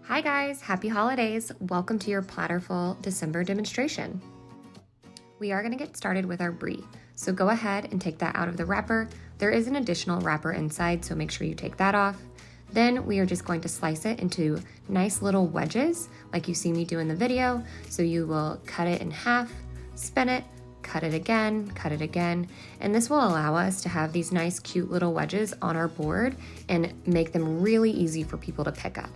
Hi guys, happy holidays. Welcome to your Platterful December demonstration. We are gonna get started with our brie. So go ahead and take that out of the wrapper. There is an additional wrapper inside, so make sure you take that off. Then we are just going to slice it into nice little wedges like you see me do in the video. So you will cut it in half, spin it, cut it again, and this will allow us to have these nice cute little wedges on our board and make them really easy for people to pick up.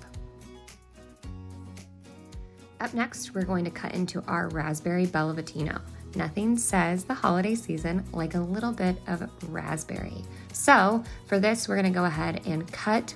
Up next, we're going to cut into our raspberry bellavitino. Nothing says the holiday season like a little bit of raspberry. So for this, we're gonna go ahead and cut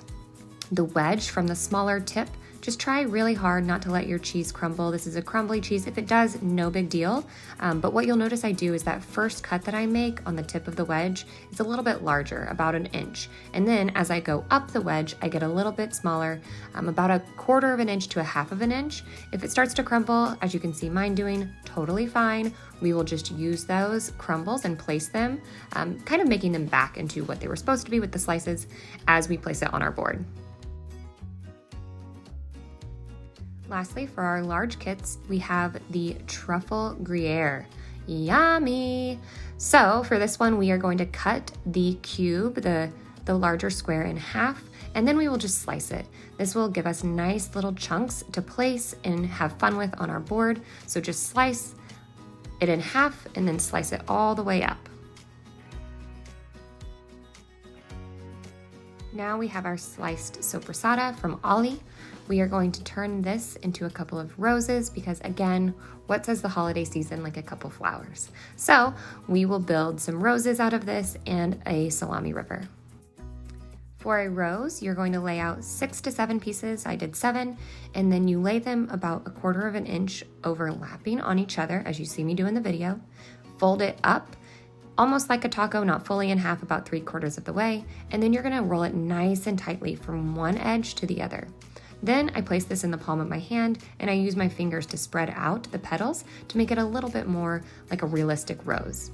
the wedge from the smaller tip. Just try really hard not to let your cheese crumble. This is a crumbly cheese. If it does, no big deal. But what you'll notice I do is that first cut that I make on the tip of the wedge is a little bit larger, about an inch. And then as I go up the wedge, I get a little bit smaller, about 1/4 of an inch to 1/2 of an inch. If it starts to crumble, as you can see mine doing, totally fine. We will just use those crumbles and place them, kind of making them back into what they were supposed to be with the slices as we place it on our board. Lastly, for our large kits, we have the truffle Gruyere. Yummy! So for this one, we are going to cut the cube, the larger square, in half, and then we will just slice it. This will give us nice little chunks to place and have fun with on our board. So just slice it in half and then slice it all the way up. Now we have our sliced soppressata from Ollie. We are going to turn this into a couple of roses because, again, what says the holiday season like a couple flowers? So we will build some roses out of this and a salami river. For a rose, you're going to lay out 6 to 7 pieces. I did 7, and then you lay them about 1/4 of an inch overlapping on each other, as you see me do in the video. Fold it up, almost like a taco, not fully in half, about 3/4 of the way, and then you're gonna roll it nice and tightly from one edge to the other. Then I place this in the palm of my hand and I use my fingers to spread out the petals to make it a little bit more like a realistic rose.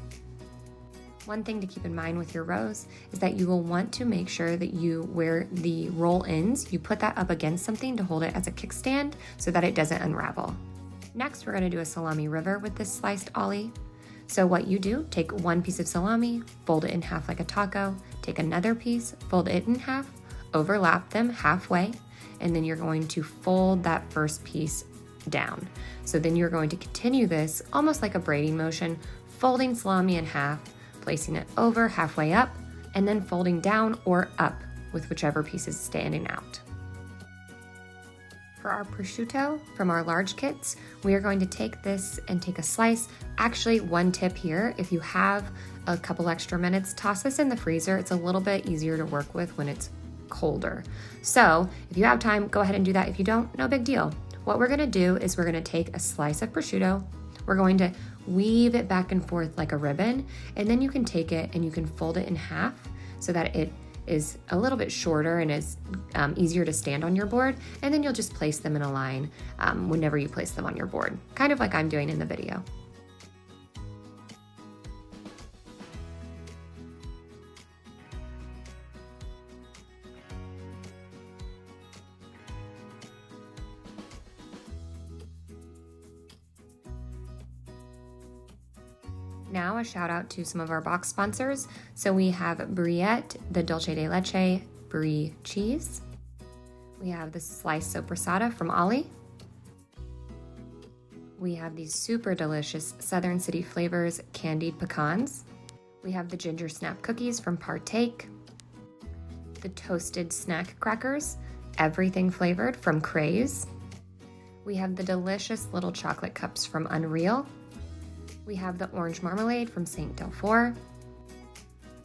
One thing to keep in mind with your rose is that you will want to make sure that where the roll ends, you put that up against something to hold it as a kickstand so that it doesn't unravel. Next, we're gonna do a salami river with this sliced Ollie. So what you do, take one piece of salami, fold it in half like a taco, take another piece, fold it in half, overlap them halfway, and then you're going to fold that first piece down. So then you're going to continue this almost like a braiding motion, folding salami in half, placing it over halfway up, and then folding down or up with whichever piece is standing out. For our prosciutto from our large kits, we are going to take this and take a slice. Actually, one tip here, if you have a couple extra minutes, toss this in the freezer. It's a little bit easier to work with when it's colder. So if you have time, go ahead and do that. If you don't, no big deal. What we're gonna do is we're gonna take a slice of prosciutto, we're going to weave it back and forth like a ribbon, and then you can take it and you can fold it in half so that it is a little bit shorter and is easier to stand on your board, and then you'll just place them in a line whenever you place them on your board, kind of like I'm doing in the video. Now a shout out to some of our box sponsors. So we have Briette, the dulce de leche brie cheese. We have the sliced soppressata from Ollie. We have these super delicious Southern City Flavors candied pecans. We have the ginger snap cookies from Partake. The toasted snack crackers, everything flavored, from Craze. We have the delicious little chocolate cups from Unreal. We have the orange marmalade from St. Delphore.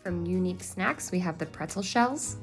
From Unique Snacks, we have the pretzel shells.